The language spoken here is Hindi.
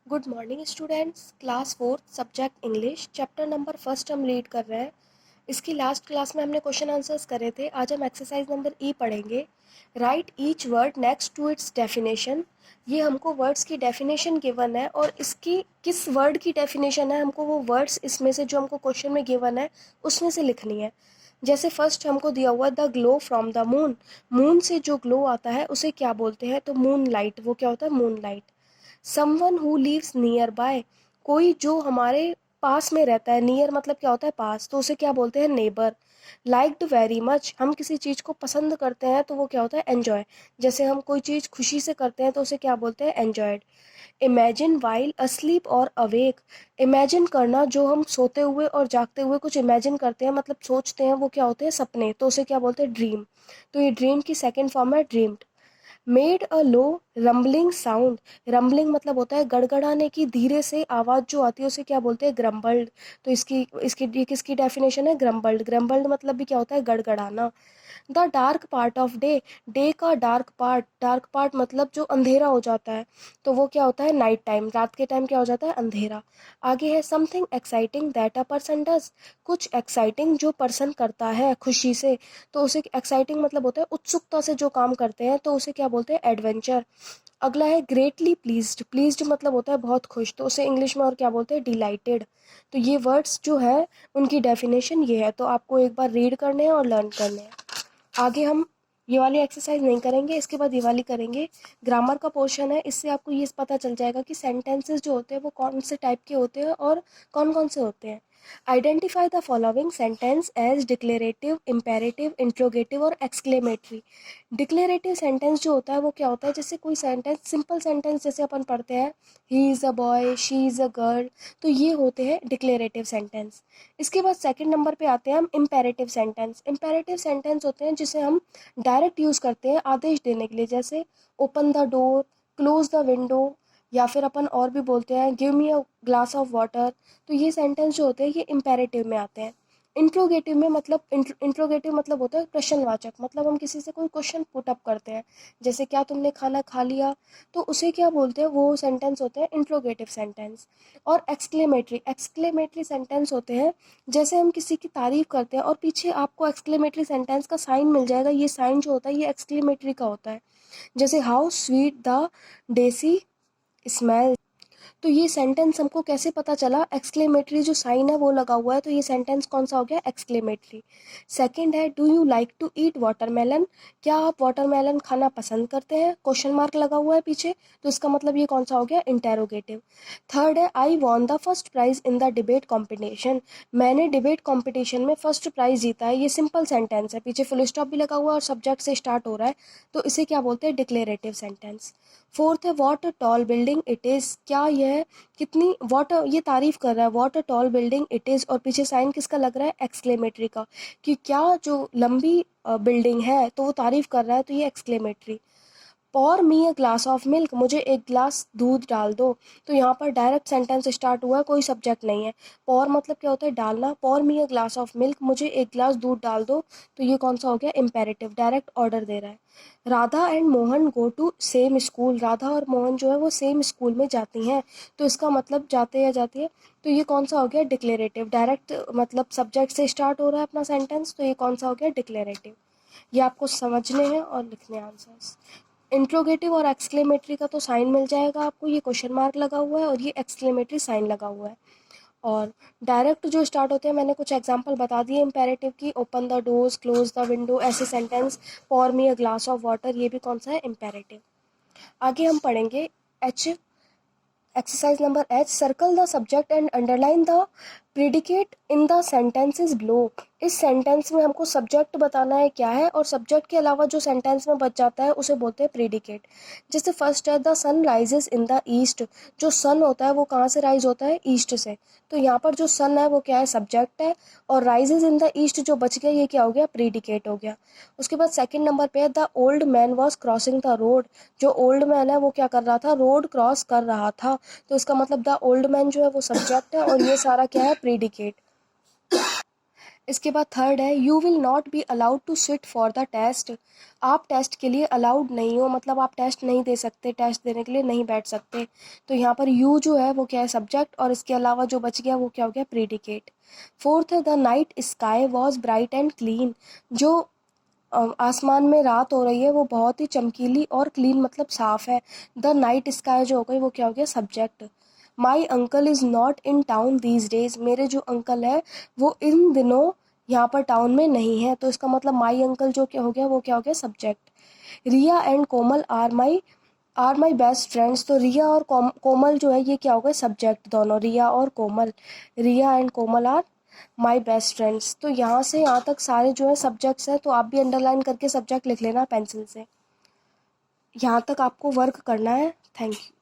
Good morning students. Class fourth subject English chapter number first हम रीड कर रहे हैं। इसकी लास्ट क्लास में हमने क्वेश्चन आंसर्स करे थे। आज हम एक्सरसाइज नंबर ई पढ़ेंगे। Write each word next to its definition. ये हमको वर्ड्स की डेफिनेशन गिवन है और इसकी किस वर्ड की डेफिनेशन है हमको वो वर्ड्स इसमें से जो हमको क्वेश्चन में गिवन है उसमें से लिखनी है। जैसे फर्स्ट हमको दिया हुआ the glow from the moon. Moon से जो ग्लो आता है उसे क्या बोलते हैं? तो मून लाइट। वो क्या होता है? Moonlight. Someone who lives nearby. कोई जो हमारे पास में रहता है। नियर मतलब क्या होता है? पास। तो उसे क्या बोलते हैं? नेबर। Liked very much. हम किसी चीज़ को पसंद करते हैं तो वो क्या होता है? एन्जॉय। जैसे हम कोई चीज़ खुशी से करते हैं तो उसे क्या बोलते हैं? एन्जॉयड। इमेजिन वाइल अस्लीप और अवेक। इमेजिन करना, जो हम सोते हुए और जागते हुए कुछ इमेजिन करते हैं मतलब सोचते हैं, वो क्या होते हैं? सपने। तो उसे क्या बोलते हैं? ड्रीम। तो ये ड्रीम की सेकेंड फॉर्म है dreamed. Made a low rumbling sound. Rumbling मतलब होता है गड़गड़ाने की धीरे से आवाज़ जो आती है उसे क्या बोलते हैं? ग्रम्बल्ड। तो इसकी इसकी ये किसकी डेफिनेशन है? ग्रम्बल्ड। ग्रम्बल्ड मतलब भी क्या होता है? गड़गड़ाना। The dark part of day. Day का डार्क पार्ट। डार्क पार्ट मतलब जो अंधेरा हो जाता है तो वो क्या होता है? Night time. रात के टाइम क्या हो जाता है? अंधेरा। आगे है something exciting that a person does. कुछ एक्साइटिंग जो पर्सन करता है खुशी से तो उसे एक्साइटिंग मतलब होता है उत्सुकता से जो काम करते हैं तो उसे क्या बोलते हैं? एडवेंचर। अगला है ग्रेटली प्लीज्ड। प्लीज्ड मतलब होता है बहुत खुश, तो उसे इंग्लिश में और क्या बोलते हैं? डिलाइटेड। तो ये वर्ड्स जो है उनकी डेफिनेशन ये है, तो आपको एक बार रीड करने हैं और लर्न करने हैं। आगे हम ये वाली एक्सरसाइज नहीं करेंगे, इसके बाद ये वाली करेंगे। ग्रामर का पोर्शन है, इससे आपको ये पता चल जाएगा कि सेंटेंसेस जो होते हैं वो कौन से टाइप के होते हैं और कौन कौन से होते हैं। Identify the following sentence as declarative, imperative, interrogative और एक्सक्लेमेटरी। डिक्लेरेटिव सेंटेंस जो होता है वो क्या होता है? जैसे कोई सेंटेंस, सिंपल सेंटेंस जैसे अपन पढ़ते हैं, he is a boy, she is a girl, तो ये होते हैं डिक्लेरेटिव सेंटेंस। इसके बाद सेकंड नंबर पे आते हैं हम इम्पेरेटिव सेंटेंस। इम्पेरेटिव सेंटेंस होते हैं जिसे हम डायरेक्ट यूज़ करते हैं आदेश देने के लिए, जैसे open the door, close the window, या फिर अपन और भी बोलते हैं give me a glass of water. तो ये सेंटेंस जो होते हैं ये इम्पेरेटिव में आते हैं। इंट्रोगेटिव में मतलब इंट्रोगेटिव मतलब होता है प्रश्नवाचक, मतलब हम किसी से कोई क्वेश्चन पुट अप करते हैं, जैसे क्या तुमने खाना खा लिया, तो उसे क्या बोलते हैं? वो सेंटेंस होते हैं इंट्रोगेटिव सेंटेंस। और एक्सक्लेमेटरी, एक्सक्लेमेटरी सेंटेंस होते हैं जैसे हम किसी की तारीफ करते हैं और पीछे आपको एक्सक्लेमेटरी सेंटेंस का साइन मिल जाएगा, ये साइन जो होता है ये एक्सक्लेमेटरी का होता है। जैसे how sweet the daisy smell. तो ये सेंटेंस हमको कैसे पता चला? एक्सक्लेमेटरी जो साइन है वो लगा हुआ है, तो ये सेंटेंस कौन सा हो गया? एक्सक्लेमेटरी। सेकंड है do you like to eat watermelon. क्या आप वाटरमेलन खाना पसंद करते हैं? क्वेश्चन मार्क लगा हुआ है पीछे, तो इसका मतलब ये कौन सा हो गया? इंटेरोगेटिव। थर्ड है I won the first prize in the debate competition. मैंने डिबेट कॉम्पिटिशन में फर्स्ट प्राइज जीता है। ये सिंपल सेंटेंस है, पीछे फुल स्टॉप भी लगा हुआ है और सब्जेक्ट से स्टार्ट हो रहा है, तो इसे क्या बोलते हैं? Declarative sentence. फोर्थ है what a tall building it is. क्या यह कितनी, वॉट, ये तारीफ कर रहा है, what a tall building it is, और पीछे साइन किसका लग रहा है? एक्सक्लेमेटरी का, कि क्या जो लंबी बिल्डिंग है तो वो तारीफ कर रहा है, तो ये exclamatory. Pour me a glass of milk. मुझे एक ग्लास दूध डाल दो। तो यहाँ पर डायरेक्ट सेंटेंस स्टार्ट हुआ है, कोई सब्जेक्ट नहीं है। पॉर मतलब क्या होता है? डालना। पॉर me a glass of milk, मुझे एक ग्लास दूध डाल दो, तो ये कौन सा हो गया? इम्पेरेटिव, डायरेक्ट ऑर्डर दे रहा है। Radha and Mohan go to same school. Radha और मोहन जो है वो सेम स्कूल में जाती हैं, तो इसका मतलब जाते या जाती है, तो ये कौन सा हो गया? डिक्लेरेटिव। डायरेक्ट मतलब सब्जेक्ट से स्टार्ट हो रहा है अपना सेंटेंस, तो ये कौन सा हो गया? डिक्लेरेटिव। ये आपको समझने हैं और लिखने हैं आंसर्स। इंट्रोगेटिव और एक्सक्लेमेटरी का तो साइन मिल जाएगा आपको, ये क्वेश्चन मार्क लगा हुआ है और ये एक्सक्लेमेटरी साइन लगा हुआ है। और डायरेक्ट जो स्टार्ट होते हैं, मैंने कुछ एग्जांपल बता दिए इम्पेरेटिव की, open the doors, close the window, ऐसे sentence. Pour me a glass of water, ये भी कौन सा है? इम्पेरेटिव। आगे हम पढ़ेंगे H, exercise number H. Circle the subject and underline the predicate in the sentences below. इस सेंटेंस में हमको सब्जेक्ट बताना है क्या है, और सब्जेक्ट के अलावा जो सेंटेंस में बच जाता है उसे बोलते हैं प्रिडिकेट। जैसे फर्स्ट है the sun rises in the east. जो सन होता है वो कहाँ से राइज होता है? ईस्ट से। तो यहाँ पर जो सन है वो क्या है? सब्जेक्ट है, और राइजेस इन द ईस्ट जो बच गया ये क्या हो गया? प्रिडिकेट हो गया। उसके बाद सेकंड नंबर पे है the old man was crossing the road. जो ओल्ड मैन है वो क्या कर रहा था? रोड क्रॉस कर रहा था, तो इसका मतलब द ओल्ड मैन जो है वो सब्जेक्ट है और ये सारा क्या है? प्रीडिकेट। इसके बाद थर्ड है you will not be allowed to sit for the test. आप टेस्ट के लिए अलाउड नहीं हो, मतलब आप टेस्ट नहीं दे सकते, टेस्ट देने के लिए नहीं बैठ सकते। तो यहाँ पर यू जो है वो क्या है, सब्जेक्ट, और इसके अलावा जो बच गया वो क्या हो गया, प्रीडिकेट। फोर्थ है the night sky was bright and clean. जो आसमान में रात हो रही है वो बहुत ही चमकीली और क्लीन मतलब साफ है। द नाइट स्काई जो हो गई वो क्या हो गया, subject. My uncle is not in town these days. मेरे जो अंकल है वो इन दिनों यहाँ पर टाउन में नहीं है, तो इसका मतलब माई अंकल जो क्या हो गया वो क्या हो गया, subject. Riya and Komal are my best friends. तो रिया और कोमल जो है ये क्या हो गए, सब्जेक्ट दोनों, रिया और Komal. Riya and Komal are my best friends. तो यहाँ से यहाँ तक सारे जो है सब्जेक्ट्स हैं, तो आप भी अंडरलाइन करके सब्जेक्ट लिख लेना पेंसिल से। यहाँ तक आपको वर्क करना है। Thank you.